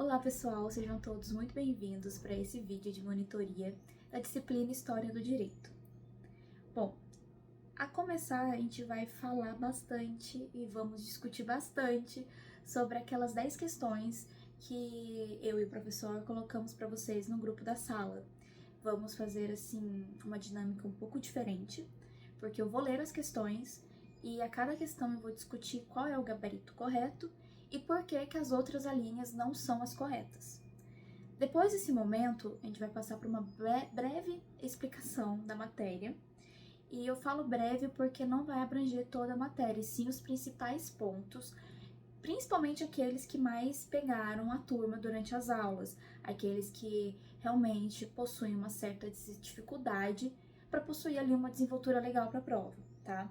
Olá pessoal, sejam todos muito bem-vindos para esse vídeo de monitoria da disciplina História do Direito. Bom, a começar a gente vai falar bastante e vamos discutir bastante sobre aquelas 10 questões que eu e o professor colocamos para vocês no grupo da sala. Vamos fazer assim uma dinâmica um pouco diferente, porque eu vou ler as questões e a cada questão eu vou discutir qual é o gabarito correto e por que que as outras alíneas não são as corretas. Depois desse momento, a gente vai passar por uma breve explicação da matéria, e eu falo breve porque não vai abranger toda a matéria, e sim os principais pontos, principalmente aqueles que mais pegaram a turma durante as aulas, aqueles que realmente possuem uma certa dificuldade para possuir ali uma desenvoltura legal para a prova, tá?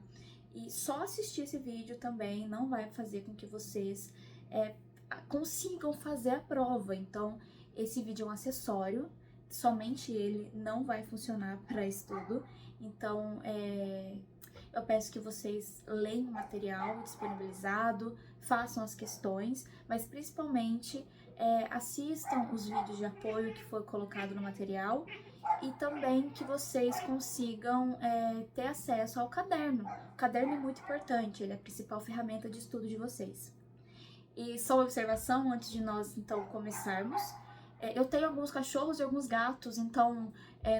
E só assistir esse vídeo também não vai fazer com que vocês consigam fazer a prova. Então, esse vídeo é um acessório, somente ele não vai funcionar para estudo. Então, eu peço que vocês leiam o material disponibilizado, façam as questões, mas principalmente assistam os vídeos de apoio que foi colocado no material e também que vocês consigam ter acesso ao caderno. O caderno é muito importante, ele é a principal ferramenta de estudo de vocês. E só uma observação antes de nós então começarmos. Eu tenho alguns cachorros e alguns gatos, então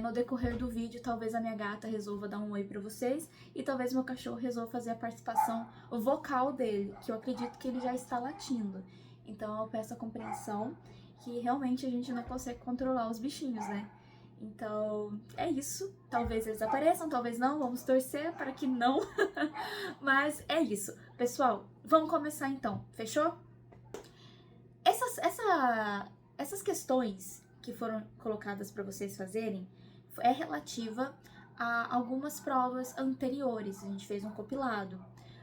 no decorrer do vídeo talvez a minha gata resolva dar um oi pra vocês e talvez meu cachorro resolva fazer a participação vocal dele, que eu acredito que ele já está latindo. Então eu peço a compreensão que realmente a gente não consegue controlar os bichinhos, né? Então é isso, talvez eles apareçam, talvez não, vamos torcer para que não, mas é isso. Pessoal, vamos começar então, fechou? Essas questões que foram colocadas para vocês fazerem é relativa a algumas provas anteriores. A gente fez um compilado.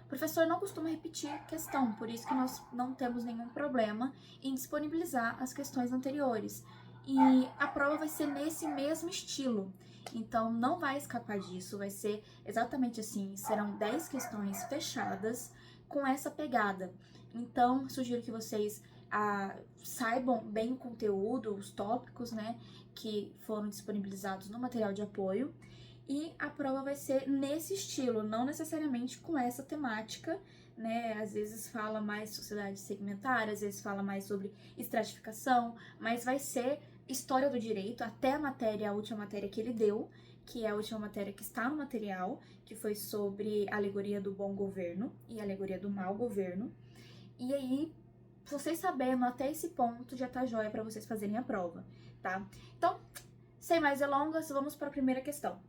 O professor não costuma repetir questão, por isso que nós não temos nenhum problema em disponibilizar as questões anteriores. E a prova vai ser nesse mesmo estilo, então não vai escapar disso, vai ser exatamente assim, serão 10 questões fechadas com essa pegada. Então, sugiro que vocês saibam bem o conteúdo, os tópicos, né, que foram disponibilizados no material de apoio, e a prova vai ser nesse estilo, não necessariamente com essa temática, né, às vezes fala mais sociedade segmentária, às vezes fala mais sobre estratificação, mas vai ser história do direito, até a última matéria que ele deu, que é a última matéria que está no material, que foi sobre a alegoria do bom governo e a alegoria do mau governo. E aí, vocês sabendo até esse ponto, já tá jóia para vocês fazerem a prova, tá? Então, sem mais delongas, vamos para a primeira questão.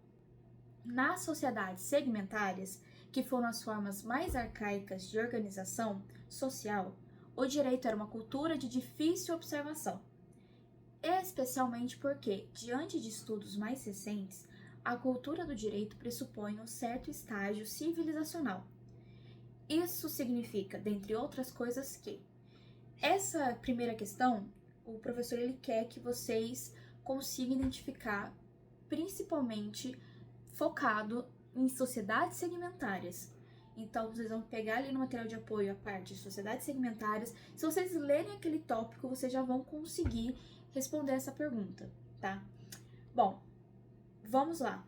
Nas sociedades segmentárias, que foram as formas mais arcaicas de organização social, o direito era uma cultura de difícil observação. Especialmente porque, diante de estudos mais recentes, a cultura do direito pressupõe um certo estágio civilizacional. Isso significa, dentre outras coisas, que essa primeira questão, o professor ele quer que vocês consigam identificar, principalmente focado em sociedades segmentárias. Então, vocês vão pegar ali no material de apoio a parte de sociedades segmentárias. Se vocês lerem aquele tópico, vocês já vão conseguir responder essa pergunta, tá? Bom, vamos lá.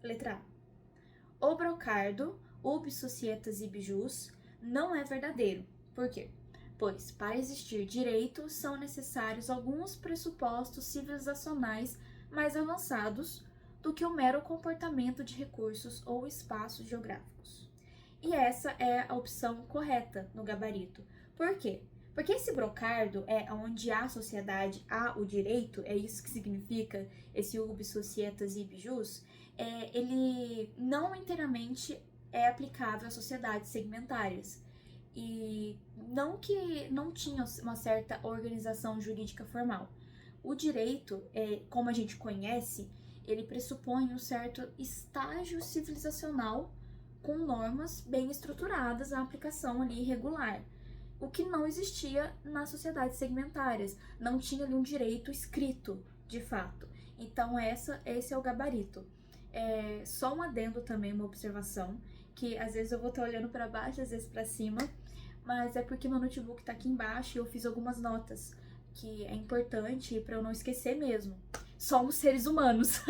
Letra A. O brocardo, ubi societas ibi jus, não é verdadeiro. Por quê? Pois, para existir direito, são necessários alguns pressupostos civilizacionais mais avançados do que o mero comportamento de recursos ou espaços geográficos. E essa é a opção correta no gabarito. Por quê? Porque esse brocardo é onde há sociedade, há o direito, é isso que significa esse ubi societas ibi jus, ele não inteiramente é aplicável às sociedades segmentárias. E não que não tinha uma certa organização jurídica formal. O direito, como a gente conhece, ele pressupõe um certo estágio civilizacional com normas bem estruturadas, a aplicação ali regular. O que não existia nas sociedades segmentárias, não tinha ali um direito escrito, de fato. Então esse é o gabarito. Só um adendo também, uma observação, que às vezes eu vou estar olhando para baixo, às vezes para cima, mas é porque meu notebook tá aqui embaixo e eu fiz algumas notas, que é importante pra eu não esquecer mesmo. Somos seres humanos.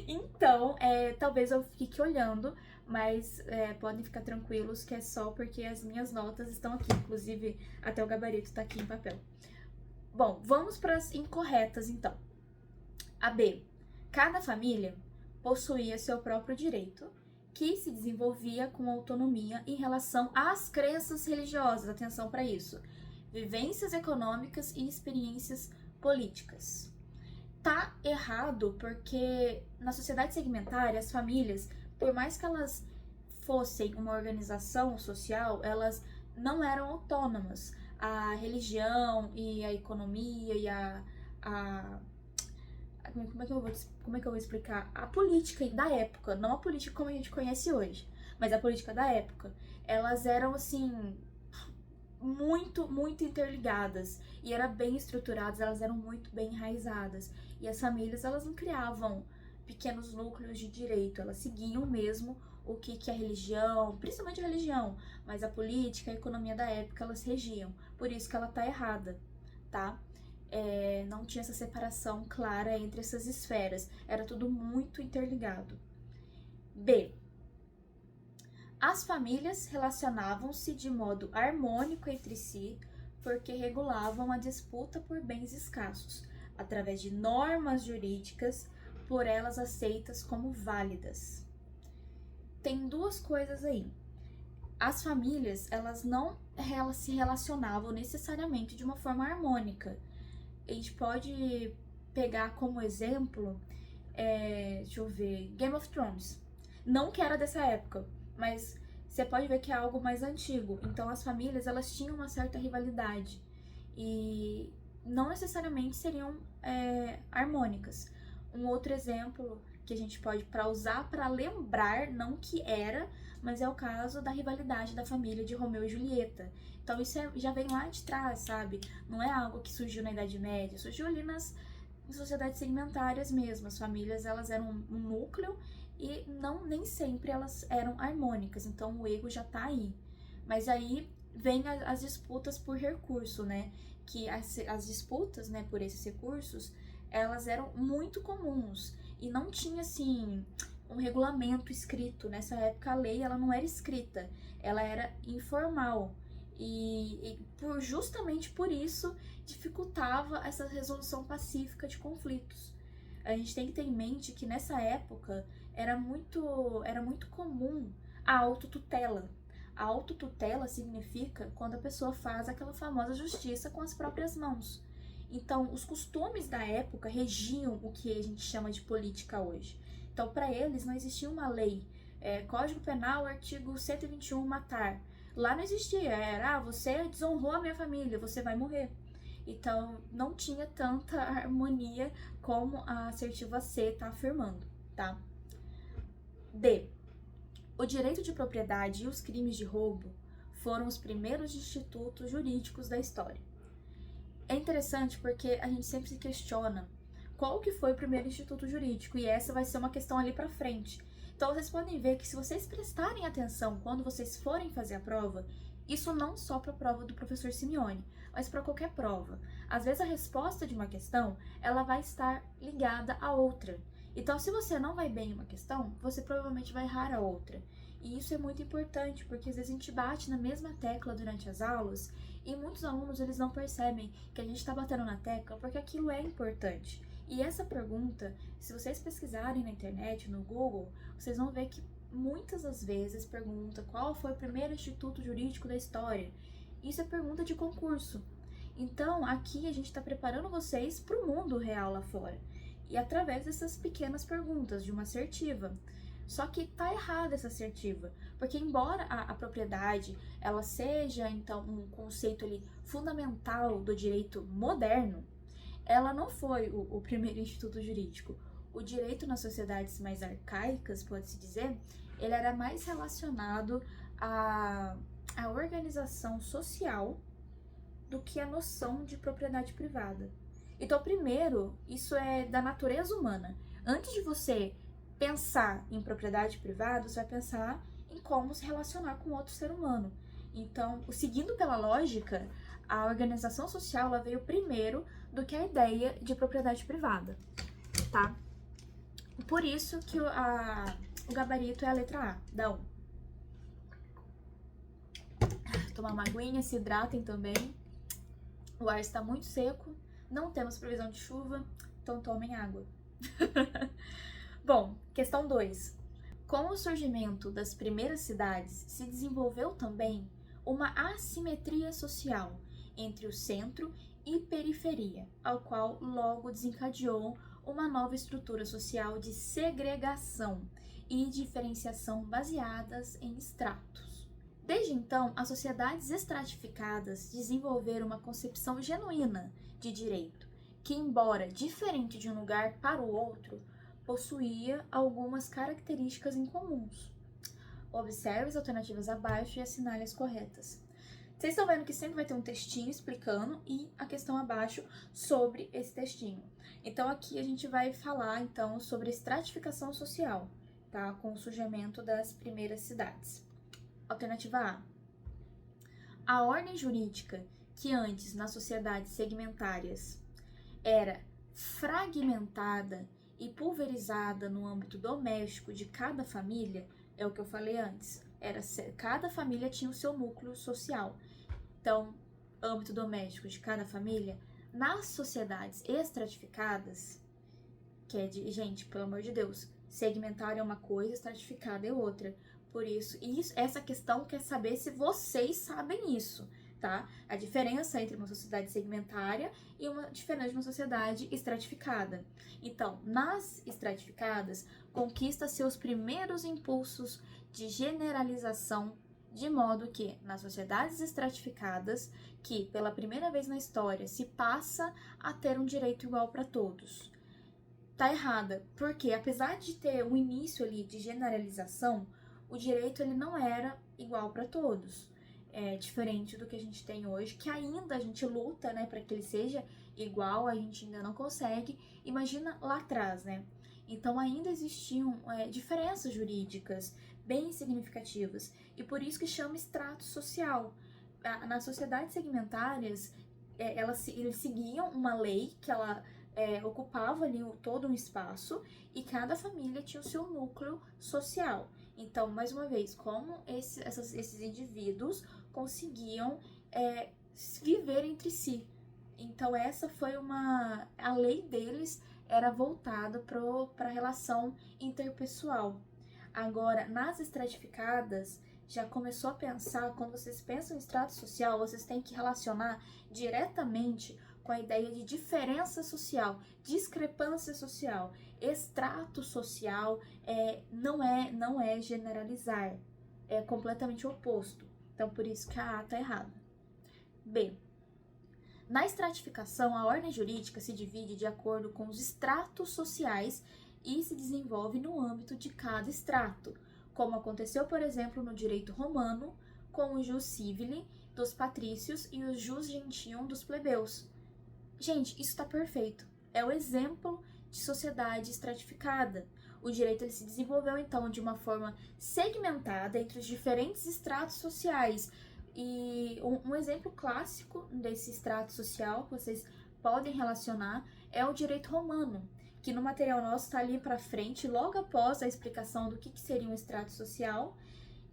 Então, talvez eu fique olhando, mas podem ficar tranquilos que é só porque as minhas notas estão aqui. Inclusive, até o gabarito tá aqui em papel. Bom, vamos para as incorretas então. A B. Cada família possuía seu próprio direito, que se desenvolvia com autonomia em relação às crenças religiosas. Atenção para isso. Vivências econômicas e experiências políticas. Tá errado porque na sociedade segmentária, as famílias, por mais que elas fossem uma organização social, elas não eram autônomas. A religião e a economia e como é que eu vou explicar? A política da época, não a política como a gente conhece hoje, mas a política da época, elas eram assim muito interligadas e eram bem estruturadas, elas eram muito bem enraizadas. E as famílias, elas não criavam pequenos núcleos de direito, elas seguiam mesmo o que a religião, principalmente a religião, mas a política, a economia da época, elas regiam. Por isso que ela tá errada, tá? Não tinha essa separação clara entre essas esferas, era tudo muito interligado. B. As famílias relacionavam-se de modo harmônico entre si porque regulavam a disputa por bens escassos, através de normas jurídicas por elas aceitas como válidas. Tem duas coisas aí. As famílias, elas não se relacionavam necessariamente de uma forma harmônica. A gente pode pegar como exemplo, deixa eu ver, Game of Thrones. Não que era dessa época, mas você pode ver que é algo mais antigo. Então as famílias, elas tinham uma certa rivalidade e não necessariamente seriam harmônicas. Um outro exemplo que a gente pode usar para lembrar, não que era, mas é o caso da rivalidade da família de Romeu e Julieta. Então isso já vem lá de trás, sabe? Não é algo que surgiu na Idade Média, surgiu ali nas sociedades segmentárias mesmo. As famílias, elas eram um núcleo e nem sempre elas eram harmônicas, então o erro já tá aí. Mas aí vem as disputas por recurso, né? Que as disputas, né, por esses recursos, elas eram muito comuns e não tinha, assim, um regulamento escrito. Nessa época a lei, ela não era escrita, ela era informal. E justamente por isso dificultava essa resolução pacífica de conflitos. A gente tem que ter em mente que nessa época era muito comum a autotutela. A autotutela significa quando a pessoa faz aquela famosa justiça com as próprias mãos. Então, os costumes da época regiam o que a gente chama de política hoje. Então, para eles não existia uma lei. Código Penal, artigo 121, matar. Lá não existia, você desonrou a minha família, você vai morrer. Então, não tinha tanta harmonia como a assertiva C está afirmando, tá? D. O direito de propriedade e os crimes de roubo foram os primeiros institutos jurídicos da história. É interessante porque a gente sempre se questiona qual que foi o primeiro instituto jurídico, e essa vai ser uma questão ali pra frente. Então vocês podem ver que se vocês prestarem atenção quando vocês forem fazer a prova, isso não só para a prova do professor Simeone, mas para qualquer prova. Às vezes a resposta de uma questão, ela vai estar ligada a outra. Então se você não vai bem em uma questão, você provavelmente vai errar a outra. E isso é muito importante, porque às vezes a gente bate na mesma tecla durante as aulas e muitos alunos, eles não percebem que a gente está batendo na tecla porque aquilo é importante. E essa pergunta, se vocês pesquisarem na internet, no Google, vocês vão ver que muitas das vezes pergunta qual foi o primeiro instituto jurídico da história. Isso é pergunta de concurso. Então, aqui a gente está preparando vocês para o mundo real lá fora. E através dessas pequenas perguntas, de uma assertiva. Só que tá errada essa assertiva, porque embora a propriedade ela seja então um conceito ali fundamental do direito moderno, ela não foi o primeiro instituto jurídico. O direito nas sociedades mais arcaicas, pode-se dizer, ele era mais relacionado à organização social do que a noção de propriedade privada. Então, primeiro, isso é da natureza humana. Antes de você pensar em propriedade privada, você vai pensar em como se relacionar com outro ser humano. Então, seguindo pela lógica, a organização social ela veio primeiro do que a ideia de propriedade privada, tá? Por isso que o gabarito é a letra A, da 1. Tomar uma aguinha, se hidratem também. O ar está muito seco, não temos previsão de chuva, então tomem água. Bom, questão 2. Com o surgimento das primeiras cidades, se desenvolveu também uma assimetria social entre o centro e periferia, ao qual logo desencadeou uma nova estrutura social de segregação e diferenciação baseadas em estratos. Desde então, as sociedades estratificadas desenvolveram uma concepção genuína de direito, que, embora diferente de um lugar para o outro, possuía algumas características em comuns. Observe as alternativas abaixo e assinale as corretas. Vocês estão vendo que sempre vai ter um textinho explicando e a questão abaixo sobre esse textinho. Então aqui a gente vai falar então sobre estratificação social, tá? Com o surgimento das primeiras cidades. Alternativa A. A ordem jurídica, que antes nas sociedades segmentárias era fragmentada e pulverizada no âmbito doméstico de cada família, é o que eu falei antes, cada família tinha o seu núcleo social. Então, âmbito doméstico de cada família, nas sociedades estratificadas, que é de, gente, pelo amor de Deus, segmentar é uma coisa, estratificada é outra. Por isso, essa questão quer saber se vocês sabem isso, tá? A diferença entre uma sociedade segmentária e uma diferente de uma sociedade estratificada. Então, nas estratificadas, conquista seus primeiros impulsos de generalização, de modo que, nas sociedades estratificadas, que pela primeira vez na história se passa a ter um direito igual para todos. Tá errada, porque apesar de ter um início ali de generalização, o direito ele não era igual para todos. É diferente do que a gente tem hoje, que ainda a gente luta, né, para que ele seja igual, a gente ainda não consegue. Imagina lá atrás, né? Então ainda existiam diferenças jurídicas bem significativas e por isso que chama extrato social. Nas sociedades segmentárias, eles seguiam uma lei que ela ocupava ali todo um espaço e cada família tinha o seu núcleo social. Então, mais uma vez, como esses indivíduos conseguiam viver entre si. Então, essa foi a lei deles era voltada para a relação interpessoal. Agora, nas estratificadas, já começou a pensar, quando vocês pensam em extrato social, vocês têm que relacionar diretamente com a ideia de diferença social, discrepância social. Extrato social não é generalizar, é completamente oposto. Então, por isso que a A está errada. B. Na estratificação, a ordem jurídica se divide de acordo com os estratos sociais e se desenvolve no âmbito de cada estrato, como aconteceu, por exemplo, no direito romano, com o jus civile dos patrícios e o jus gentium dos plebeus. Gente, isso está perfeito. É o exemplo de sociedade estratificada. O direito ele se desenvolveu, então, de uma forma segmentada entre os diferentes estratos sociais. E um exemplo clássico desse estrato social que vocês podem relacionar é o direito romano, que no material nosso está ali para frente, logo após a explicação do que seria um extrato social.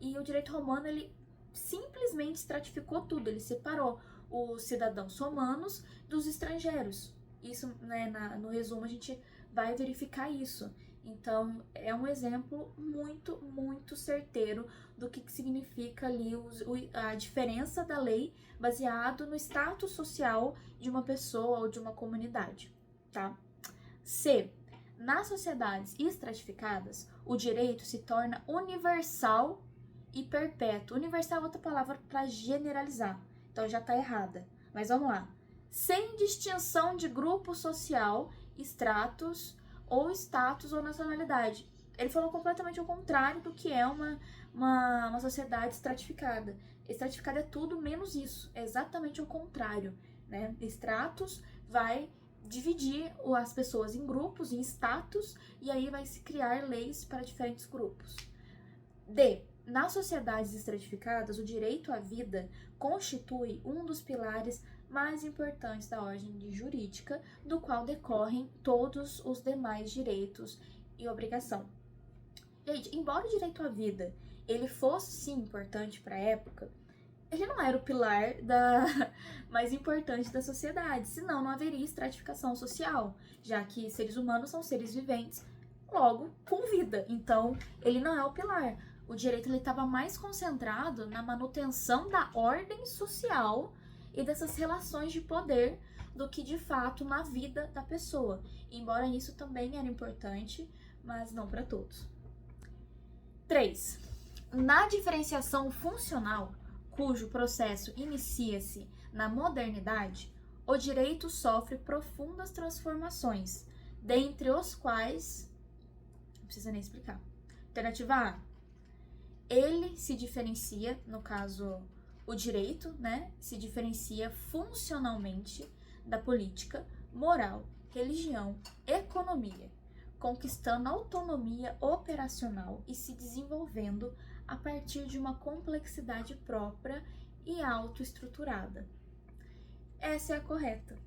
E o direito romano, ele simplesmente estratificou tudo, ele separou os cidadãos romanos dos estrangeiros. Isso, né, no resumo, a gente vai verificar isso. Então, é um exemplo muito, muito certeiro do que significa ali a diferença da lei baseado no status social de uma pessoa ou de uma comunidade, tá? C. Nas sociedades estratificadas, o direito se torna universal e perpétuo. Universal é outra palavra para generalizar, então já está errada. Mas vamos lá. Sem distinção de grupo social, estratos ou status ou nacionalidade. Ele falou completamente o contrário do que é uma sociedade estratificada. Estratificada é tudo menos isso. É exatamente o contrário, né? Estratos vai dividir as pessoas em grupos, em status, e aí vai se criar leis para diferentes grupos. D. Nas sociedades estratificadas, o direito à vida constitui um dos pilares mais importantes da ordem jurídica, do qual decorrem todos os demais direitos e obrigação. Gente, embora o direito à vida ele fosse sim importante para a época, ele não era o pilar mais importante da sociedade, senão não haveria estratificação social, já que seres humanos são seres viventes, logo com vida. Então, ele não é o pilar. O direito estava mais concentrado na manutenção da ordem social e dessas relações de poder do que de fato na vida da pessoa. Embora isso também era importante, mas não para todos. 3. Na diferenciação funcional, cujo processo inicia-se na modernidade, o direito sofre profundas transformações, dentre os quais... Não precisa nem explicar. Alternativa A. Ele se diferencia, no caso, o direito, né? Se diferencia funcionalmente da política, moral, religião, economia, conquistando autonomia operacional e se desenvolvendo a partir de uma complexidade própria e autoestruturada. Essa é a correta.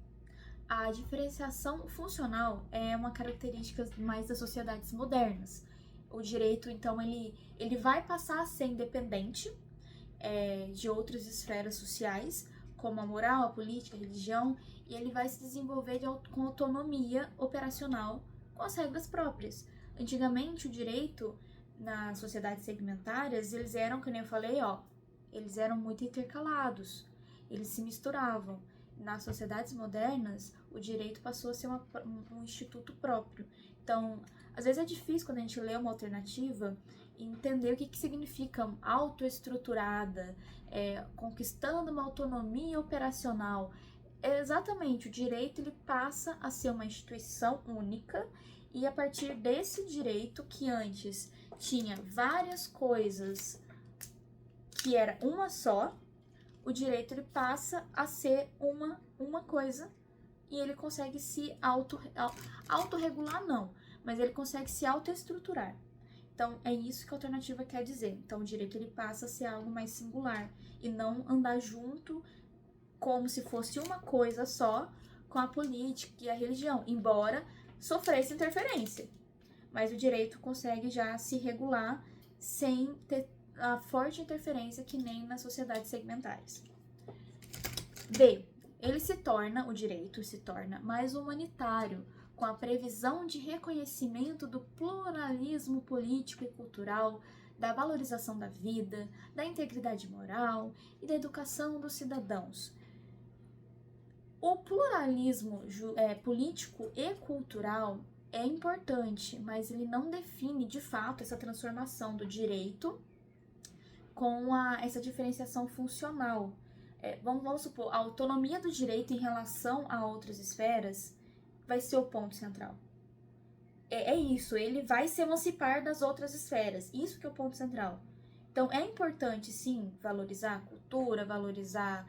A diferenciação funcional é uma característica mais das sociedades modernas. O direito, então, ele vai passar a ser independente de outras esferas sociais, como a moral, a política, a religião, e ele vai se desenvolver com autonomia operacional com as regras próprias. Antigamente, o direito nas sociedades segmentárias, eles eram, como eu falei, eles eram muito intercalados, eles se misturavam. Nas sociedades modernas, o direito passou a ser um instituto próprio. Então, às vezes é difícil quando a gente lê uma alternativa entender o que significa autoestruturada, conquistando uma autonomia operacional. Exatamente, o direito ele passa a ser uma instituição única e a partir desse direito que antes tinha várias coisas que era uma só, o direito ele passa a ser uma coisa e ele consegue se autorregular, não, mas ele consegue se autoestruturar. Então, é isso que a alternativa quer dizer. Então, o direito ele passa a ser algo mais singular e não andar junto como se fosse uma coisa só com a política e a religião, embora sofresse interferência. Mas o direito consegue já se regular sem ter a forte interferência que nem nas sociedades segmentárias. B. O direito se torna mais humanitário, com a previsão de reconhecimento do pluralismo político e cultural, da valorização da vida, da integridade moral e da educação dos cidadãos. O pluralismo político e cultural é importante, mas ele não define de fato essa transformação do direito com essa diferenciação funcional. Vamos supor, a autonomia do direito em relação a outras esferas vai ser o ponto central. É isso, ele vai se emancipar das outras esferas, isso que é o ponto central. Então, é importante, sim, valorizar a cultura, valorizar,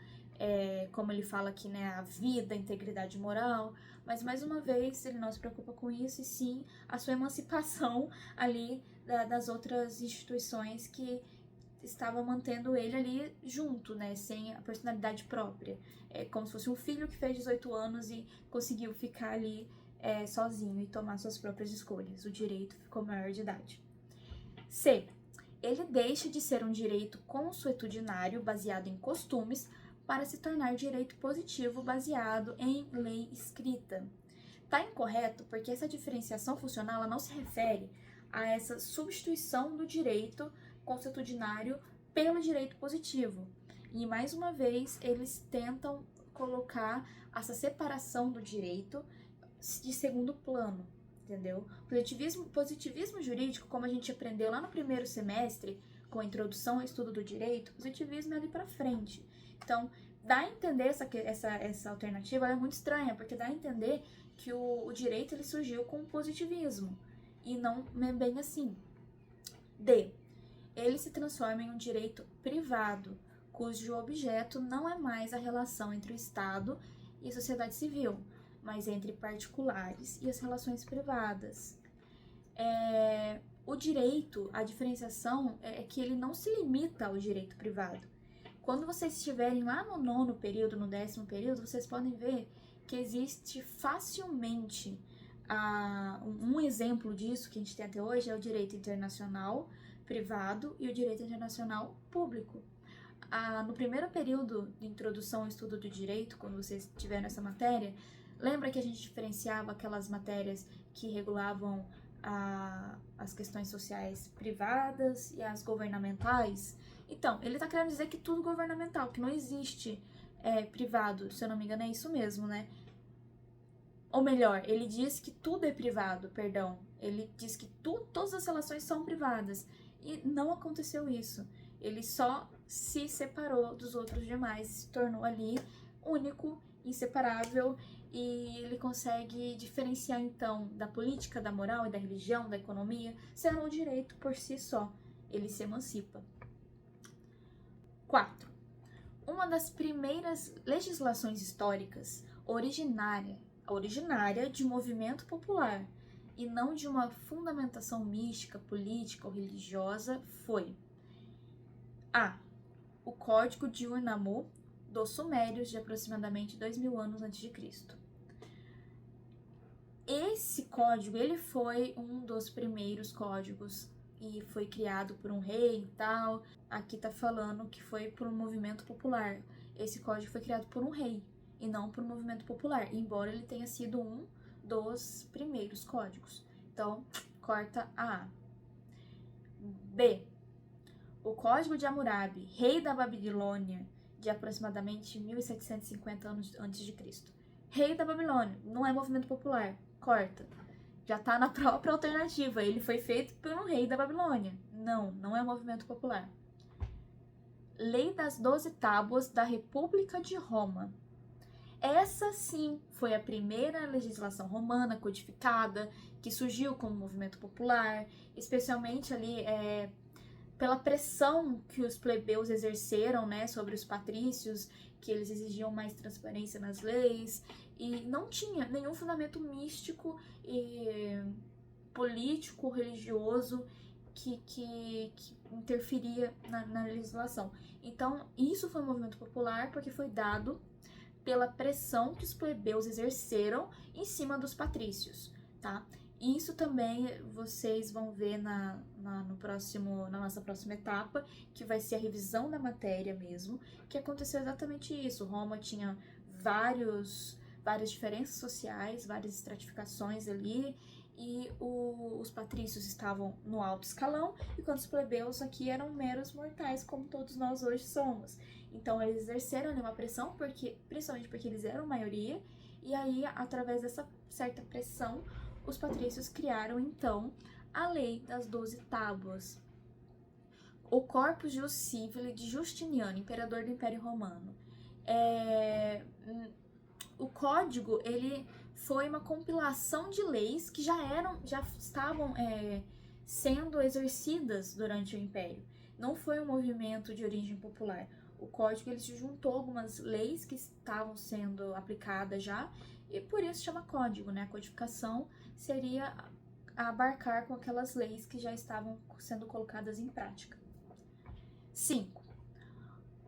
como ele fala aqui, né, a vida, a integridade moral, mas, mais uma vez, ele não se preocupa com isso, e sim a sua emancipação ali das outras instituições que estavam mantendo ele ali junto, né, sem a personalidade própria. É como se fosse um filho que fez 18 anos e conseguiu ficar ali sozinho e tomar suas próprias escolhas. O direito ficou maior de idade. C. Ele deixa de ser um direito consuetudinário baseado em costumes para se tornar direito positivo baseado em lei escrita. Tá incorreto porque essa diferenciação funcional ela não se refere a essa substituição do direito consuetudinário pelo direito positivo. E, mais uma vez, eles tentam colocar essa separação do direito de segundo plano, entendeu? Positivismo jurídico, como a gente aprendeu lá no primeiro semestre, com a introdução ao estudo do direito, positivismo é ali pra frente. Então, dá a entender essa alternativa, ela é muito estranha, porque dá a entender que o direito ele surgiu com o positivismo, e não é bem assim. D. Ele se transforma em um direito privado, cujo objeto não é mais a relação entre o Estado e a sociedade civil, mas entre particulares e as relações privadas. O direito, a diferenciação é que ele não se limita ao direito privado. Quando vocês estiverem lá no 9º período, no 10º período, vocês podem ver que existe facilmente um exemplo disso que a gente tem até hoje é o direito internacional privado e o direito internacional público. No primeiro período de introdução ao estudo do direito, quando vocês tiveram essa matéria, lembra que a gente diferenciava aquelas matérias que regulavam as questões sociais privadas e as governamentais? Então, ele está querendo dizer que tudo governamental, que não existe privado, se eu não me engano é isso mesmo, né? Ou melhor, ele diz que tudo é privado, perdão. Ele diz que todas as relações são privadas. E não aconteceu isso. Ele só se separou dos outros demais, se tornou ali único, inseparável, e ele consegue diferenciar então da política, da moral e da religião, da economia, sendo o direito por si só. Ele se emancipa. 4. Uma das primeiras legislações históricas originária de movimento popular e não de uma fundamentação mística, política ou religiosa foi A. O Código de Ur-Nammu dos Sumérios de aproximadamente 2000 anos antes de Cristo. Esse código, ele foi um dos primeiros códigos e foi criado por um rei e tal. Aqui tá falando que foi por um movimento popular. Esse código foi criado por um rei e não por um movimento popular, embora ele tenha sido um dos primeiros códigos. Então, corta a A. B. O Código de Hammurabi, rei da Babilônia, de aproximadamente 1750 anos antes de Cristo. Rei da Babilônia, não é movimento popular, corta. Já tá na própria alternativa, ele foi feito por um rei da Babilônia. Não é movimento popular. Lei das 12 Tábuas da República de Roma. Essa sim foi a primeira legislação romana codificada que surgiu como movimento popular, especialmente ali pela pressão que os plebeus exerceram, né, sobre os patrícios, que eles exigiam mais transparência nas leis, e não tinha nenhum fundamento místico e político, religioso que interferia na legislação. Então, isso foi um movimento popular porque foi dado pela pressão que os plebeus exerceram em cima dos patrícios, tá? Isso também vocês vão ver na nossa próxima etapa, que vai ser a revisão da matéria mesmo, que aconteceu exatamente isso. Roma tinha várias diferenças sociais, várias estratificações ali, e os patrícios estavam no alto escalão, enquanto os plebeus aqui eram meros mortais, como todos nós hoje somos. Então eles exerceram uma pressão, principalmente porque eles eram maioria, e aí, através dessa certa pressão, os patrícios criaram, então, a Lei das 12 Tábuas. O Corpus Ius Civile de Justiniano, imperador do Império Romano. O código, ele foi uma compilação de leis que já estavam sendo exercidas durante o Império. Não foi um movimento de origem popular. O código, ele se juntou algumas leis que estavam sendo aplicadas já, e por isso chama código, né? A codificação seria abarcar com aquelas leis que já estavam sendo colocadas em prática. 5.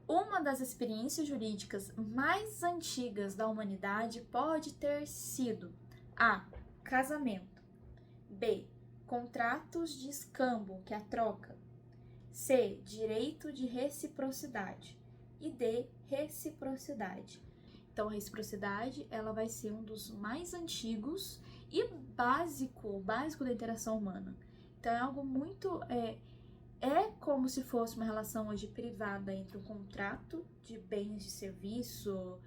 Uma das experiências jurídicas mais antigas da humanidade pode ter sido A. Casamento. B. Contratos de escambo, que é a troca. C. Direito de reciprocidade. E D. Reciprocidade. Então, a reciprocidade, ela vai ser um dos mais antigos e básico da interação humana. Então, é algo muito... É como se fosse uma relação hoje privada entre um contrato de bens de serviço,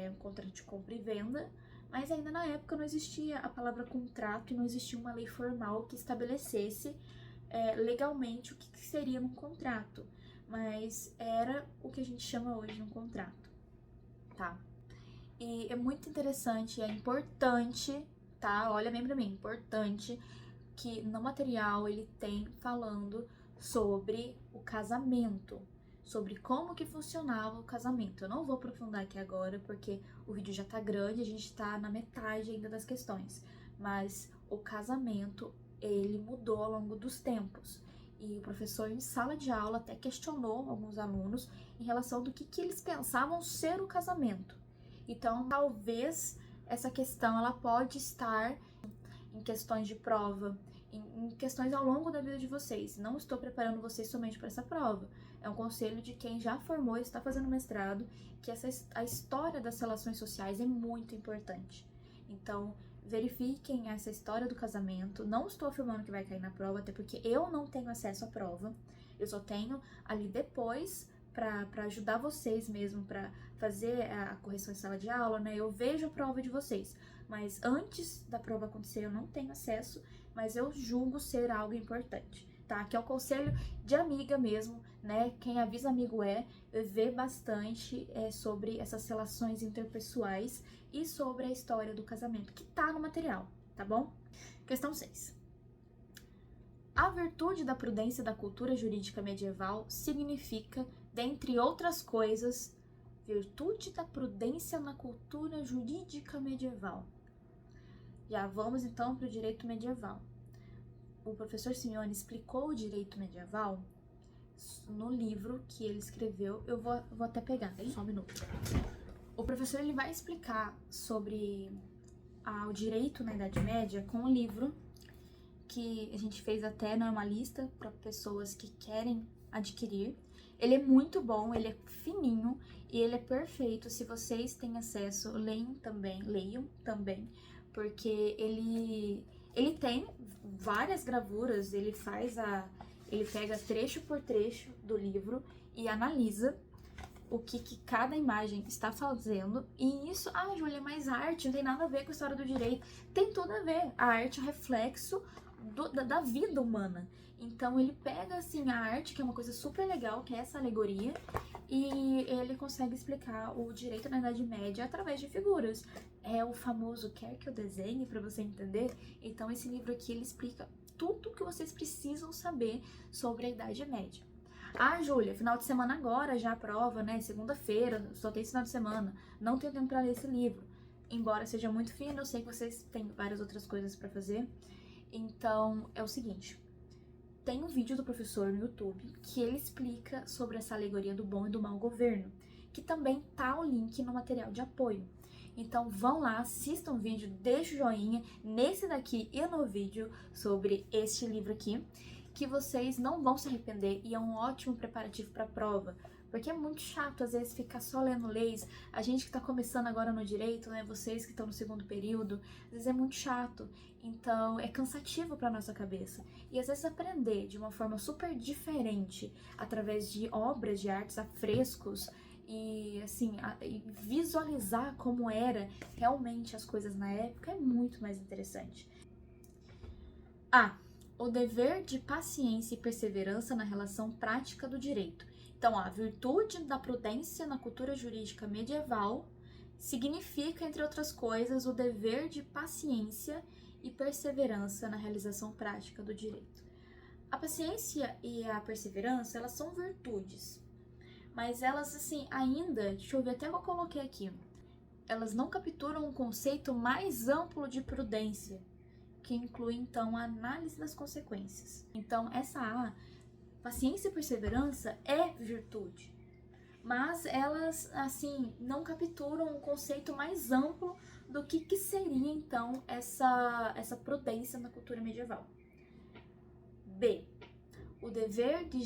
um contrato de compra e venda, mas ainda na época não existia a palavra contrato e não existia uma lei formal que estabelecesse legalmente o que seria um contrato, mas era o que a gente chama hoje de um contrato, tá? E é muito interessante, é importante, tá? Olha bem pra mim, importante que no material ele tem falando sobre o casamento, sobre como que funcionava o casamento. Eu não vou aprofundar aqui agora, porque o vídeo já tá grande, a gente tá na metade ainda das questões, mas o casamento ele mudou ao longo dos tempos. E o professor, em sala de aula, até questionou alguns alunos em relação do que eles pensavam ser o casamento. Então, talvez essa questão ela pode estar em questões de prova, em questões ao longo da vida de vocês. Não estou preparando vocês somente para essa prova. É um conselho de quem já formou e está fazendo mestrado, que a história das relações sociais é muito importante. Então, verifiquem essa história do casamento. Não estou afirmando que vai cair na prova, até porque eu não tenho acesso à prova. Eu só tenho ali depois para ajudar vocês mesmo, para fazer a correção em sala de aula, né? Eu vejo a prova de vocês, mas antes da prova acontecer eu não tenho acesso, mas eu julgo ser algo importante, tá? Que é o conselho de amiga mesmo, né? Quem avisa amigo vê bastante sobre essas relações interpessoais e sobre a história do casamento, que tá no material, tá bom? Questão 6. A virtude da prudência da cultura jurídica medieval significa, dentre outras coisas, virtude da prudência na cultura jurídica medieval. Já vamos então para o direito medieval. O professor Simeone explicou o direito medieval no livro que ele escreveu. Eu vou até pegar, só um minuto. O professor ele vai explicar sobre o direito na Idade Média com um livro que a gente fez até, não é uma lista para pessoas que querem adquirir. Ele é muito bom, ele é fininho e ele é perfeito. Se vocês têm acesso, leiam também, porque ele tem várias gravuras, ele pega trecho por trecho do livro e analisa o que cada imagem está fazendo. E isso, Júlia, mas a arte não tem nada a ver com a história do direito. Tem tudo a ver. A arte é um reflexo da vida humana. Então ele pega assim a arte, que é uma coisa super legal, que é essa alegoria, e ele consegue explicar o direito na Idade Média através de figuras. É o famoso quer que eu desenhe para você entender? Então esse livro aqui ele explica tudo o que vocês precisam saber sobre a Idade Média. Júlia, final de semana agora, já a prova, né? Segunda-feira, só tem esse final de semana. Não tenho tempo para ler esse livro. Embora seja muito fino, eu sei que vocês têm várias outras coisas para fazer. Então, é o seguinte. Tem um vídeo do professor no YouTube que ele explica sobre essa alegoria do bom e do mau governo, que também tá o link no material de apoio. Então vão lá, assistam o vídeo, deixem o joinha nesse daqui e no vídeo sobre este livro aqui, que vocês não vão se arrepender e é um ótimo preparativo para a prova. Porque é muito chato, às vezes, ficar só lendo leis. A gente que tá começando agora no direito, né? Vocês que estão no segundo período, às vezes é muito chato. Então, é cansativo pra nossa cabeça. E às vezes aprender de uma forma super diferente, através de obras de artes, afrescos, e assim, e visualizar como era realmente as coisas na época é muito mais interessante. O dever de paciência e perseverança na relação prática do direito. Então, a virtude da prudência na cultura jurídica medieval significa, entre outras coisas, o dever de paciência e perseverança na realização prática do direito. A paciência e a perseverança, elas são virtudes, mas elas, assim, ainda, deixa eu ver até o que eu coloquei aqui, elas não capturam um conceito mais amplo de prudência, que inclui, então, a análise das consequências. Então, essa paciência e perseverança é virtude, mas elas, assim, não capturam um conceito mais amplo do que seria, então, essa prudência na cultura medieval. B. O dever de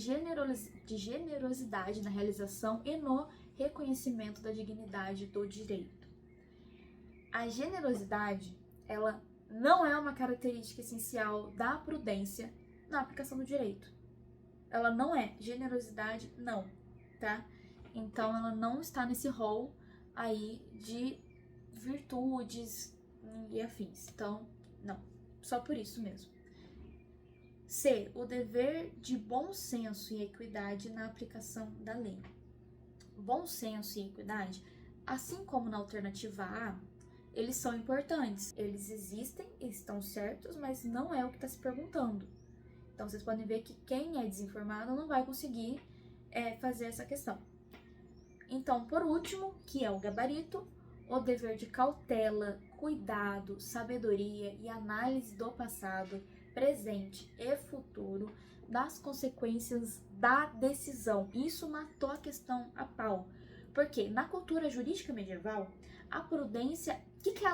generosidade na realização e no reconhecimento da dignidade do direito. A generosidade, ela não é uma característica essencial da prudência na aplicação do direito. Ela não é. Generosidade, não, tá? Então, ela não está nesse rol aí de virtudes e afins. Então, não. Só por isso mesmo. C. O dever de bom senso e equidade na aplicação da lei. Bom senso e equidade, assim como na alternativa A, eles são importantes. Eles existem, estão certos, mas não é o que está se perguntando. Então, vocês podem ver que quem é desinformado não vai conseguir fazer essa questão. Então, por último, que é o gabarito, o dever de cautela, cuidado, sabedoria e análise do passado presente e futuro das consequências da decisão. Isso matou a questão a pau. Porque na cultura jurídica medieval, a prudência,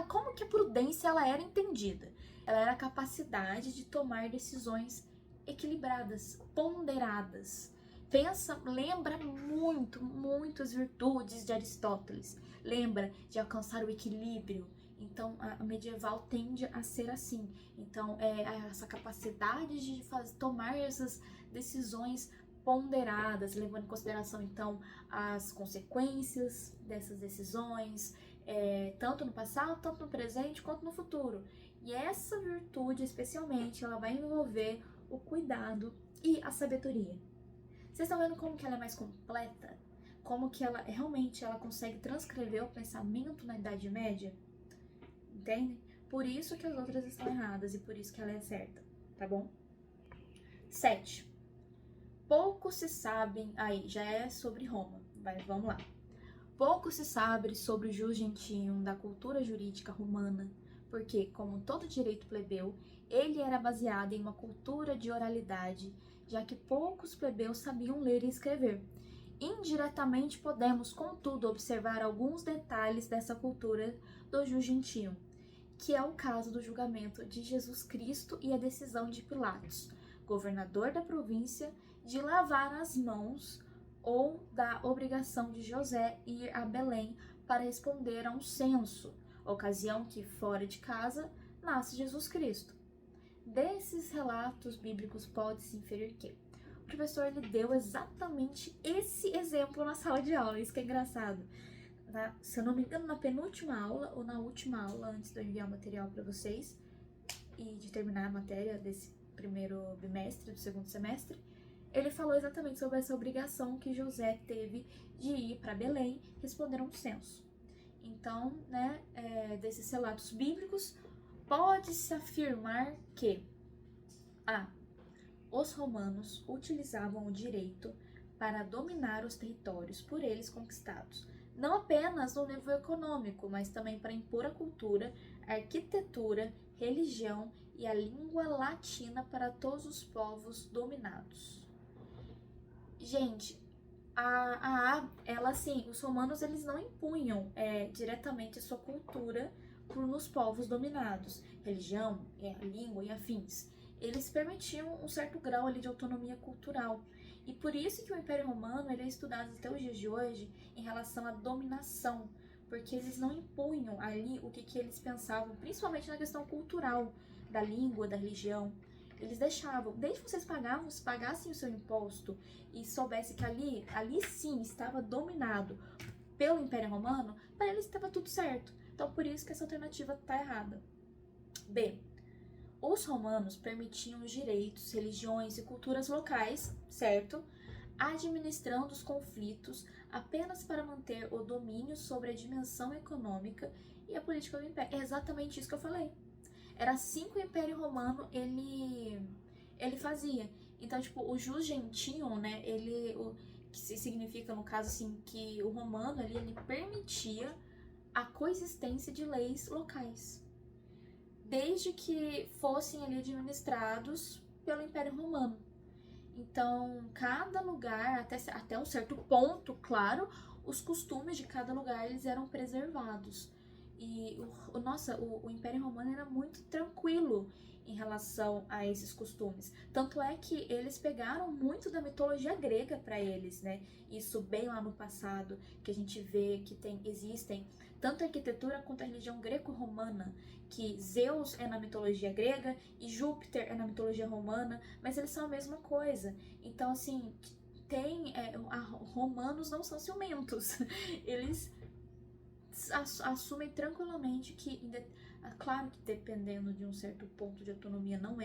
como que a prudência ela era entendida? Ela era a capacidade de tomar decisões equilibradas, ponderadas. Lembra muito as virtudes de Aristóteles. Lembra de alcançar o equilíbrio. Então, a medieval tende a ser assim. Então, essa capacidade de tomar essas decisões ponderadas, levando em consideração, então, as consequências dessas decisões, tanto no passado, tanto no presente, quanto no futuro. E essa virtude, especialmente, ela vai envolver o cuidado e a sabedoria. Vocês estão vendo como que ela é mais completa? Como que ela realmente consegue transcrever o pensamento na Idade Média? Entende? Por isso que as outras estão erradas e por isso que ela é certa, tá bom? 7. Pouco se sabe, aí já é sobre Roma, vamos lá. Pouco se sabe sobre o jus gentium da cultura jurídica romana, porque, como todo direito plebeu, ele era baseado em uma cultura de oralidade, já que poucos plebeus sabiam ler e escrever. Indiretamente podemos, contudo, observar alguns detalhes dessa cultura do jus gentium, que é o caso do julgamento de Jesus Cristo e a decisão de Pilatos, governador da província, de lavar as mãos ou da obrigação de José ir a Belém para responder a um censo, ocasião que, fora de casa, nasce Jesus Cristo. Desses relatos bíblicos pode-se inferir que o professor ele deu exatamente esse exemplo na sala de aula, isso que é engraçado. Se eu não me engano, na penúltima aula ou na última aula, antes de eu enviar o material para vocês e de terminar a matéria desse primeiro bimestre, do segundo semestre, ele falou exatamente sobre essa obrigação que José teve de ir para Belém responder a um censo. Então, desses relatos bíblicos, pode-se afirmar que os romanos utilizavam o direito para dominar os territórios por eles conquistados, não apenas no nível econômico, mas também para impor a cultura, a arquitetura, religião e a língua latina para todos os povos dominados. Gente, os romanos eles não impunham diretamente a sua cultura nos povos dominados, religião, língua e afins. Eles permitiam um certo grau ali de autonomia cultural. E por isso que o Império Romano ele é estudado até os dias de hoje em relação à dominação, porque eles não impunham ali o que eles pensavam, principalmente na questão cultural, da língua, da religião. Eles deixavam, desde que vocês pagassem o seu imposto e soubessem que ali sim estava dominado pelo Império Romano, para eles estava tudo certo. Então por isso que essa alternativa está errada. B. Os romanos permitiam os direitos, religiões e culturas locais, certo? Administrando os conflitos apenas para manter o domínio sobre a dimensão econômica e a política do império. É exatamente isso que eu falei. Era assim que o Império Romano ele fazia. Então, tipo, o jus gentium, né, que significa, no caso, assim, que o romano ali, ele permitia a coexistência de leis locais, desde que fossem ali administrados pelo Império Romano. Então, cada lugar, até um certo ponto, claro, os costumes de cada lugar eles eram preservados. E o Império Romano era muito tranquilo em relação a esses costumes. Tanto é que eles pegaram muito da mitologia grega para eles, né? Isso bem lá no passado, que a gente vê que existem tanto a arquitetura quanto a religião greco-romana, que Zeus é na mitologia grega e Júpiter é na mitologia romana, mas eles são a mesma coisa. Então, assim, romanos não são ciumentos. Eles assumem tranquilamente que, claro que dependendo de um certo ponto de autonomia não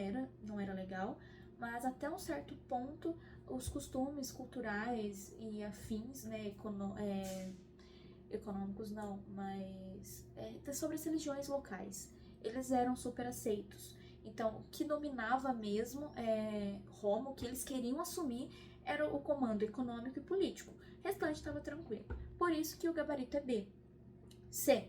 era legal, mas até um certo ponto os costumes culturais e afins, né, econômicos não, mas sobre as religiões locais, eles eram super aceitos. Então, o que dominava mesmo Roma, o que eles queriam assumir era o comando econômico e político. O restante estava tranquilo. Por isso que o gabarito é B. C.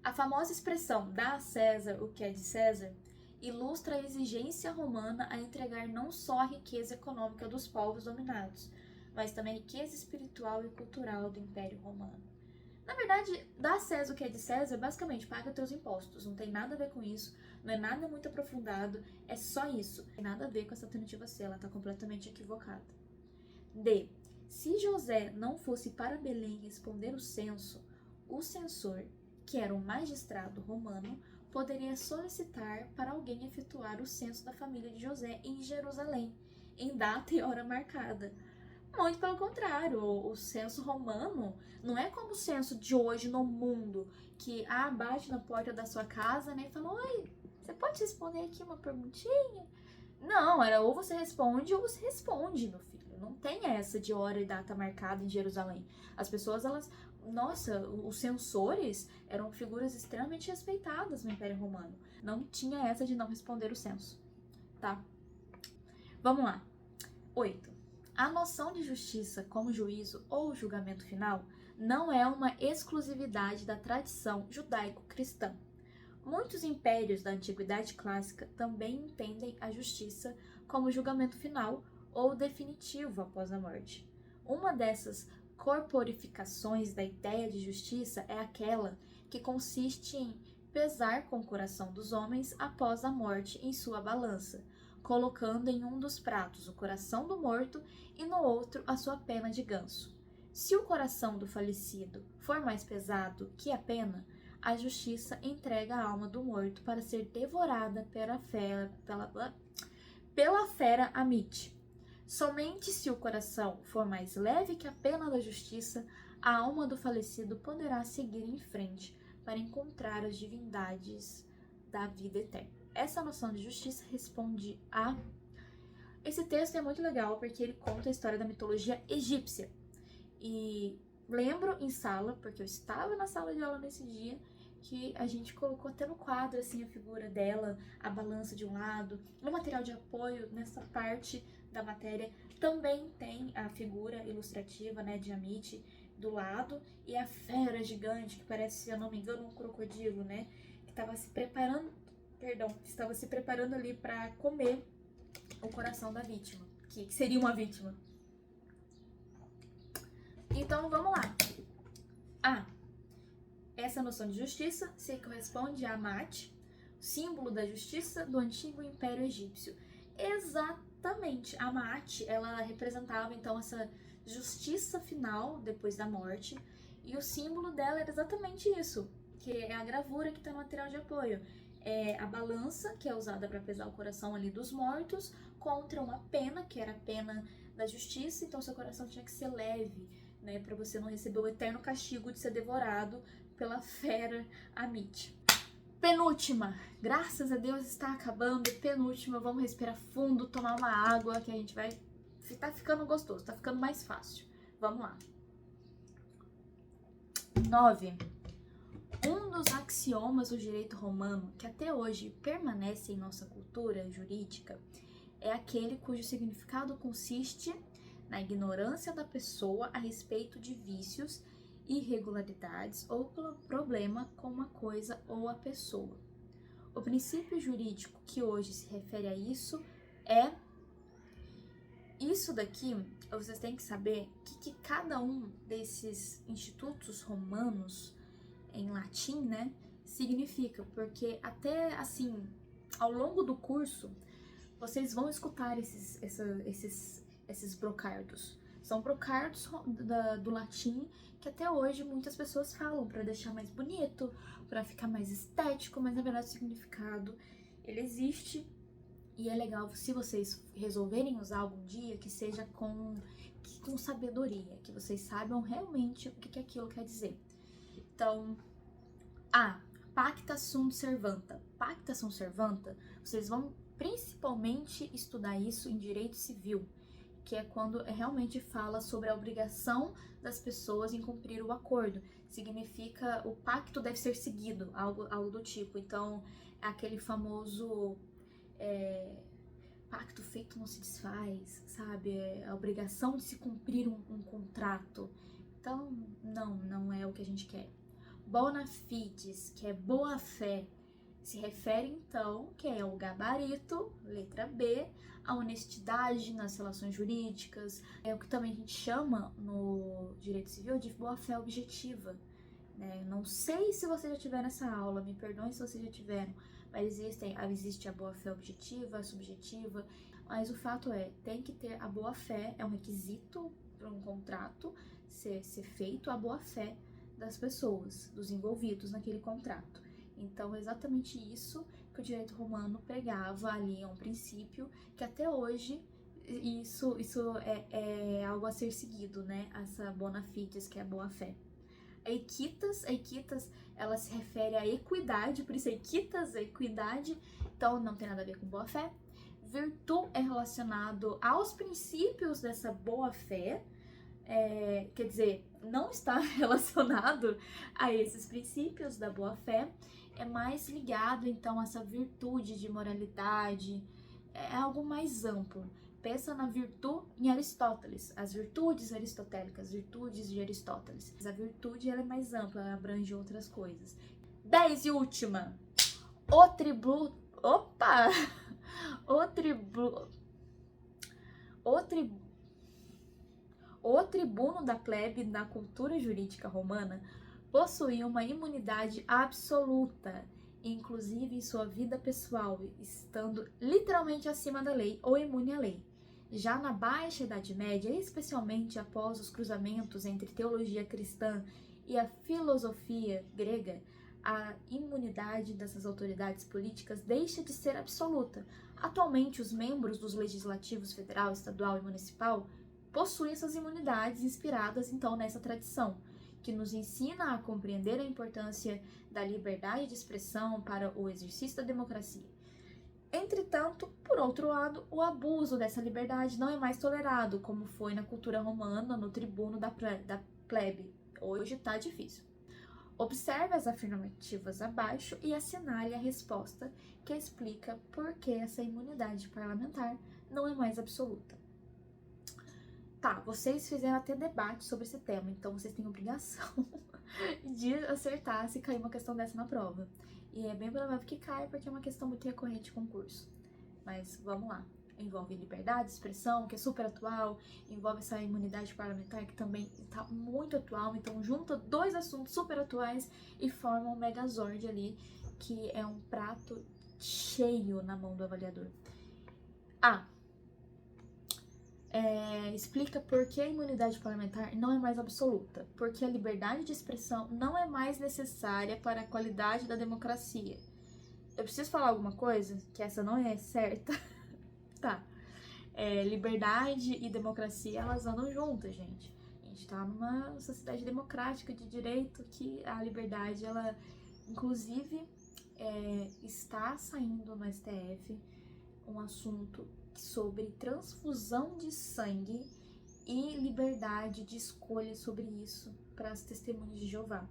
A famosa expressão dá a César o que é de César ilustra a exigência romana a entregar não só a riqueza econômica dos povos dominados, mas também a riqueza espiritual e cultural do Império Romano. Na verdade, dá a César o que é de César, basicamente paga teus impostos, não tem nada a ver com isso, não é nada muito aprofundado, é só isso. Não tem nada a ver com essa alternativa C, ela está completamente equivocada. D. Se José não fosse para Belém responder o censo, o censor, que era um magistrado romano, poderia solicitar para alguém efetuar o censo da família de José em Jerusalém, em data e hora marcada. Muito pelo contrário, o censo romano não é como o censo de hoje no mundo, que bate na porta da sua casa, né, e fala: oi, você pode responder aqui uma perguntinha? Não, era ou você responde, meu filho. Não tem essa de hora e data marcada em Jerusalém. As pessoas, nossa, os censores eram figuras extremamente respeitadas no Império Romano. Não tinha essa de não responder o censo, tá? Vamos lá. 8. A noção de justiça como juízo ou julgamento final não é uma exclusividade da tradição judaico-cristã. Muitos impérios da Antiguidade Clássica também entendem a justiça como julgamento final ou definitivo após a morte. Uma dessas corporificações da ideia de justiça é aquela que consiste em pesar com o coração dos homens após a morte em sua balança, colocando em um dos pratos o coração do morto e no outro a sua pena de ganso. Se o coração do falecido for mais pesado que a pena, a justiça entrega a alma do morto para ser devorada pela fera Amite. Somente se o coração for mais leve que a pena da justiça, a alma do falecido poderá seguir em frente para encontrar as divindades da vida eterna. Essa noção de justiça responde a... Esse texto é muito legal porque ele conta a história da mitologia egípcia. E lembro em sala, porque eu estava na sala de aula nesse dia, que a gente colocou até no quadro assim a figura dela, a balança de um lado. No material de apoio, nessa parte da matéria, também tem a figura ilustrativa, né, de Amite do lado e a fera gigante, que parece, se eu não me engano, um crocodilo, né, que estava se preparando ali para comer o coração da vítima, que seria uma vítima. Então, vamos lá. Essa noção de justiça se corresponde a Amat, símbolo da justiça do antigo Império Egípcio. Exatamente, Amat, ela representava então essa justiça final depois da morte, e o símbolo dela era exatamente isso, que é a gravura que está no material de apoio. É a balança, que é usada para pesar o coração ali dos mortos, contra uma pena, que era a pena da justiça, então seu coração tinha que ser leve, né, para você não receber o eterno castigo de ser devorado pela fera Amite. Penúltima, graças a Deus está acabando, penúltima, vamos respirar fundo, tomar uma água, que a gente vai... Tá ficando gostoso, tá ficando mais fácil. Vamos lá. 9. Um dos axiomas do direito romano que até hoje permanece em nossa cultura jurídica é aquele cujo significado consiste na ignorância da pessoa a respeito de vícios, irregularidades ou problema com uma coisa ou a pessoa. O princípio jurídico que hoje se refere a isso é... Isso daqui, vocês têm que saber que cada um desses institutos romanos em latim, né, significa, porque até assim, ao longo do curso, vocês vão escutar esses brocardos. São brocardos do latim que até hoje muitas pessoas falam para deixar mais bonito, para ficar mais estético, mas na verdade o significado, ele existe e é legal se vocês resolverem usar algum dia que seja com sabedoria, que vocês saibam realmente o que aquilo quer dizer. Então, pacta sunt servanda. Pacta sunt servanda, vocês vão principalmente estudar isso em direito civil, que é quando realmente fala sobre a obrigação das pessoas em cumprir o acordo. Significa o pacto deve ser seguido, algo do tipo. Então, é aquele famoso pacto feito não se desfaz, sabe? É a obrigação de se cumprir um contrato. Então, não é o que a gente quer. Bona fides, que é boa fé, Se refere, então, que é o gabarito, letra B, a honestidade nas relações jurídicas, é o que também a gente chama no direito civil de boa-fé objetiva. Né? Não sei se vocês já tiveram essa aula, me perdoem se vocês já tiveram, mas existe a boa-fé objetiva, a subjetiva, mas o fato é, tem que ter a boa-fé, é um requisito para um contrato ser feito a boa-fé das pessoas, dos envolvidos naquele contrato. Então, é exatamente isso que o direito romano pregava ali, é um princípio que até hoje isso é algo a ser seguido, né? Essa bona fides, que é a boa-fé. A equitas, ela se refere à equidade, por isso equitas, a equidade, então não tem nada a ver com boa-fé. Virtu é relacionado aos princípios dessa boa-fé, quer dizer, não está relacionado a esses princípios da boa-fé, é mais ligado então a essa virtude de moralidade, é algo mais amplo. Pensa na virtude em Aristóteles, as virtudes aristotélicas, virtudes de Aristóteles. A virtude ela é mais ampla, ela abrange outras coisas. 10 e última. O tribuno. Opa! O tribuno da plebe na cultura jurídica romana possuía uma imunidade absoluta, inclusive em sua vida pessoal, estando literalmente acima da lei ou imune à lei. Já na Baixa Idade Média, especialmente após os cruzamentos entre teologia cristã e a filosofia grega, a imunidade dessas autoridades políticas deixa de ser absoluta. Atualmente, os membros dos legislativos federal, estadual e municipal possuem essas imunidades inspiradas, então, nessa tradição, que nos ensina a compreender a importância da liberdade de expressão para o exercício da democracia. Entretanto, por outro lado, o abuso dessa liberdade não é mais tolerado, como foi na cultura romana, no tribuno da plebe. Hoje tá difícil. Observe as afirmativas abaixo e assinale a resposta que explica por que essa imunidade parlamentar não é mais absoluta. Tá, vocês fizeram até debate sobre esse tema, então vocês têm obrigação de acertar se cair uma questão dessa na prova. E é bem provável que caia, porque é uma questão muito recorrente de concurso. Mas vamos lá. Envolve liberdade de expressão, que é super atual, envolve essa imunidade parlamentar, que também está muito atual. Então junta dois assuntos super atuais e forma um megazord ali, que é um prato cheio na mão do avaliador. Explica por que a imunidade parlamentar não é mais absoluta. Porque a liberdade de expressão não é mais necessária para a qualidade da democracia. Eu preciso falar alguma coisa? Que essa não é certa. Tá. Liberdade e democracia, elas andam juntas, gente. A gente tá numa sociedade democrática de direito que a liberdade, ela, inclusive, está saindo no STF um assunto sobre transfusão de sangue e liberdade de escolha sobre isso para as testemunhas de Jeová.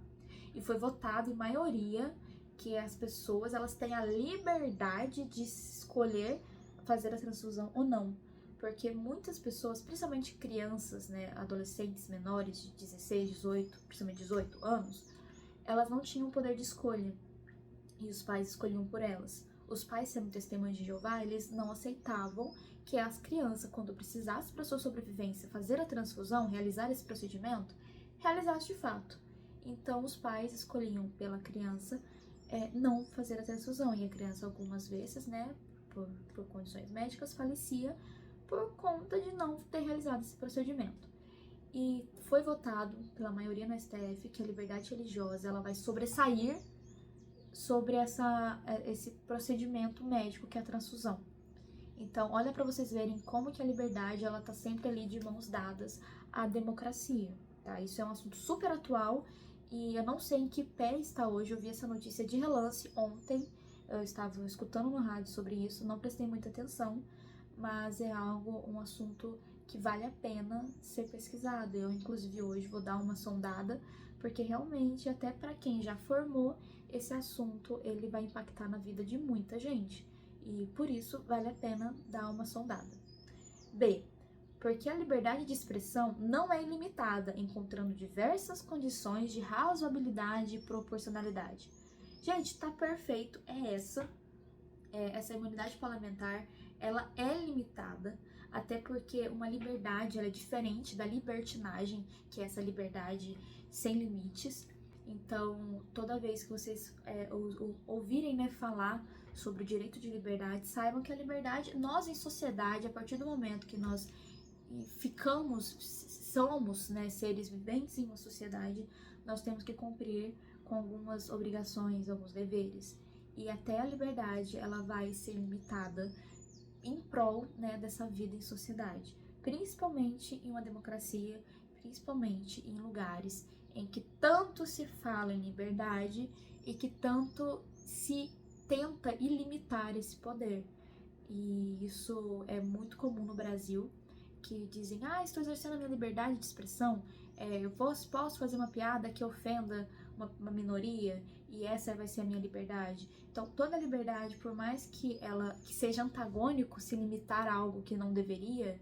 E foi votado em maioria que as pessoas, elas têm a liberdade de escolher fazer a transfusão ou não. Porque muitas pessoas, principalmente crianças, né, adolescentes menores de 16, 18, principalmente 18 anos, elas não tinham poder de escolha e os pais escolhiam por elas. Os pais, sendo testemunhas de Jeová, eles não aceitavam que as crianças, quando precisassem para sua sobrevivência fazer a transfusão, realizar esse procedimento, realizasse de fato. Então, os pais escolhiam pela criança não fazer a transfusão. E a criança, algumas vezes, né, por condições médicas, falecia por conta de não ter realizado esse procedimento. E foi votado pela maioria no STF que a liberdade religiosa ela vai sobressair sobre esse procedimento médico que é a transfusão. Então, olha para vocês verem como que a liberdade ela tá sempre ali de mãos dadas à democracia, tá? Isso é um assunto super atual e eu não sei em que pé está hoje. Eu vi essa notícia de relance ontem, eu estava escutando no rádio sobre isso, não prestei muita atenção, mas é um assunto que vale a pena ser pesquisado. Eu, inclusive, hoje vou dar uma sondada, porque realmente, até para quem já formou, esse assunto ele vai impactar na vida de muita gente. E por isso vale a pena dar uma sondada. B. Porque a liberdade de expressão não é ilimitada, encontrando diversas condições de razoabilidade e proporcionalidade. Gente, tá perfeito, essa imunidade parlamentar, ela é limitada, até porque uma liberdade, ela é diferente da libertinagem, que é essa liberdade sem limites. Então, toda vez que vocês ouvirem, né, falar sobre o direito de liberdade, saibam que a liberdade, nós em sociedade, a partir do momento que nós somos, né, seres viventes em uma sociedade, nós temos que cumprir com algumas obrigações, alguns deveres. E até a liberdade, ela vai ser limitada em prol, né, dessa vida em sociedade. Principalmente em uma democracia, principalmente em lugares em que tanto se fala em liberdade e que tanto se tenta ilimitar esse poder. E isso é muito comum no Brasil, que dizem, estou exercendo a minha liberdade de expressão, eu posso fazer uma piada que ofenda uma minoria, e essa vai ser a minha liberdade. Então, toda liberdade, por mais que ela seja antagônico se limitar a algo que não deveria,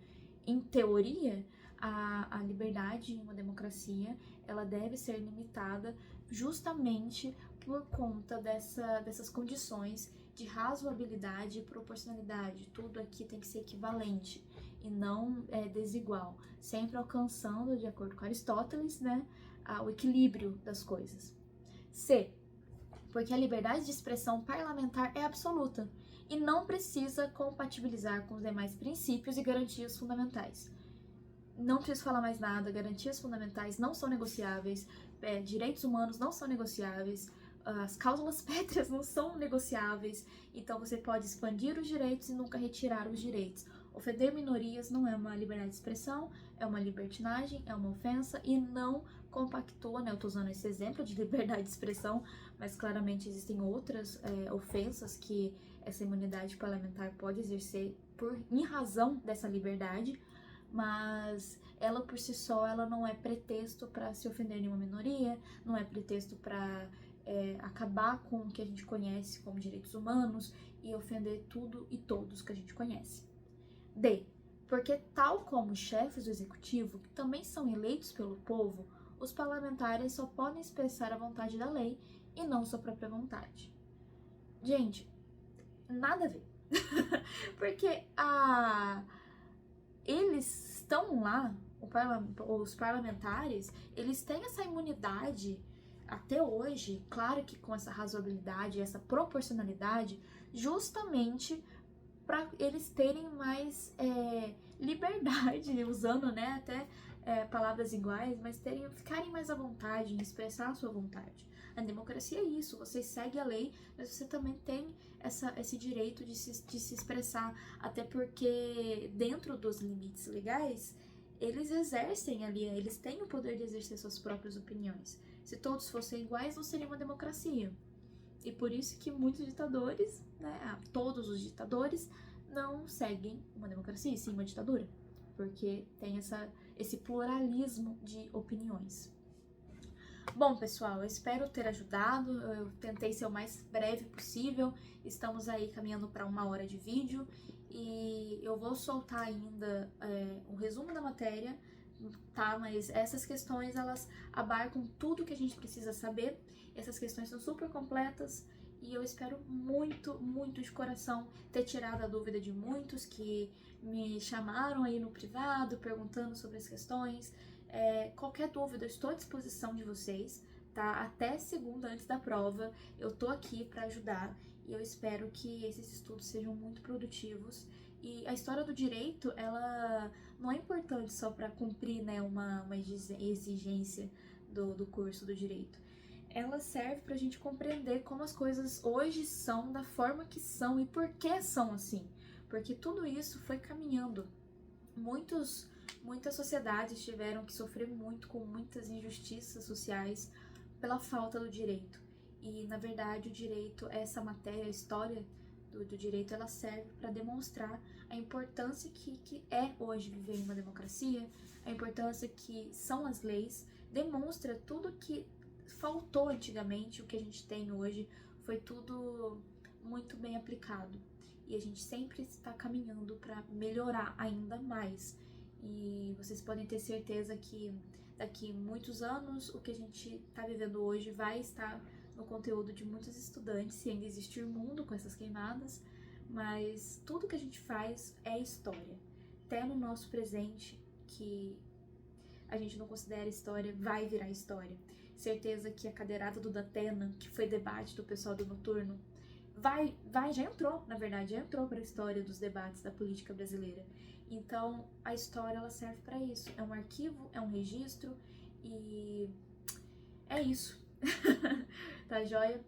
em teoria, a liberdade em uma democracia, ela deve ser limitada justamente por conta dessas condições de razoabilidade e proporcionalidade. Tudo aqui tem que ser equivalente e não desigual, sempre alcançando, de acordo com Aristóteles, né, o equilíbrio das coisas. C. Porque a liberdade de expressão parlamentar é absoluta e não precisa compatibilizar com os demais princípios e garantias fundamentais. Não preciso falar mais nada, garantias fundamentais não são negociáveis, direitos humanos não são negociáveis, as cláusulas pétreas não são negociáveis, então você pode expandir os direitos e nunca retirar os direitos. Ofender minorias não é uma liberdade de expressão, é uma libertinagem, é uma ofensa e não compactua, né? Eu tô usando esse exemplo de liberdade de expressão, mas claramente existem outras ofensas que essa imunidade parlamentar pode exercer em razão dessa liberdade, mas ela por si só, ela não é pretexto para se ofender nenhuma minoria, não é pretexto para acabar com o que a gente conhece como direitos humanos e ofender tudo e todos que a gente conhece. D. Porque tal como os chefes do executivo, que também são eleitos pelo povo, os parlamentares só podem expressar a vontade da lei e não sua própria vontade. Gente, nada a ver. Porque eles estão lá, os parlamentares, eles têm essa imunidade até hoje, claro que com essa razoabilidade, essa proporcionalidade, justamente para eles terem mais liberdade, usando, né, até palavras iguais, mas ficarem mais à vontade em expressar a sua vontade. A democracia é isso, você segue a lei, mas você também tem esse direito de se expressar, até porque dentro dos limites legais, eles exercem ali, eles têm o poder de exercer suas próprias opiniões. Se todos fossem iguais, não seria uma democracia. E por isso que muitos ditadores, né, todos os ditadores, não seguem uma democracia, e sim uma ditadura, porque tem esse pluralismo de opiniões. Bom, pessoal, eu espero ter ajudado, eu tentei ser o mais breve possível, estamos aí caminhando para 1 hora de vídeo, e eu vou soltar ainda um resumo da matéria, tá? Mas essas questões, elas abarcam tudo que a gente precisa saber, essas questões são super completas, e eu espero muito, muito de coração ter tirado a dúvida de muitos que me chamaram aí no privado, perguntando sobre as questões. Qualquer dúvida, eu estou à disposição de vocês, tá? Até segunda, antes da prova, eu tô aqui para ajudar e eu espero que esses estudos sejam muito produtivos. E a história do direito, ela não é importante só para cumprir, né, uma exigência do curso do direito. Ela serve para a gente compreender como as coisas hoje são, da forma que são e por que são assim. Porque tudo isso foi caminhando. Muitas sociedades tiveram que sofrer muito com muitas injustiças sociais pela falta do direito. E, na verdade, o direito, essa matéria, a história do direito, ela serve para demonstrar a importância que é hoje viver em uma democracia, a importância que são as leis, demonstra tudo que faltou antigamente, o que a gente tem hoje foi tudo muito bem aplicado. E a gente sempre está caminhando para melhorar ainda mais. E vocês podem ter certeza que daqui muitos anos o que a gente está vivendo hoje vai estar no conteúdo de muitos estudantes, se ainda existir mundo com essas queimadas, mas tudo que a gente faz é história. Até no nosso presente, que a gente não considera história, vai virar história. Certeza que a cadeirada do Datena, que foi debate do pessoal do Noturno, já entrou, na verdade, já entrou para a história dos debates da política brasileira. Então, a história, ela serve para isso. É um arquivo, é um registro e é isso. Tá joia?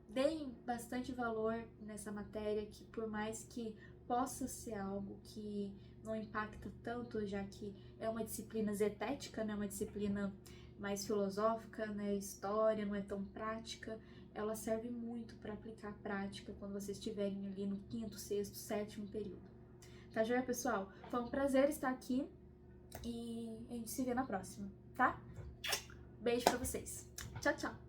Deem bastante valor nessa matéria, que por mais que possa ser algo que não impacta tanto, já que é uma disciplina zetética, né, uma disciplina mais filosófica, né, história, não é tão prática, ela serve muito para aplicar a prática quando vocês estiverem ali no 5º, 6º, 7º período. Tá joia, pessoal? Foi um prazer estar aqui e a gente se vê na próxima, tá? Beijo pra vocês. Tchau, tchau!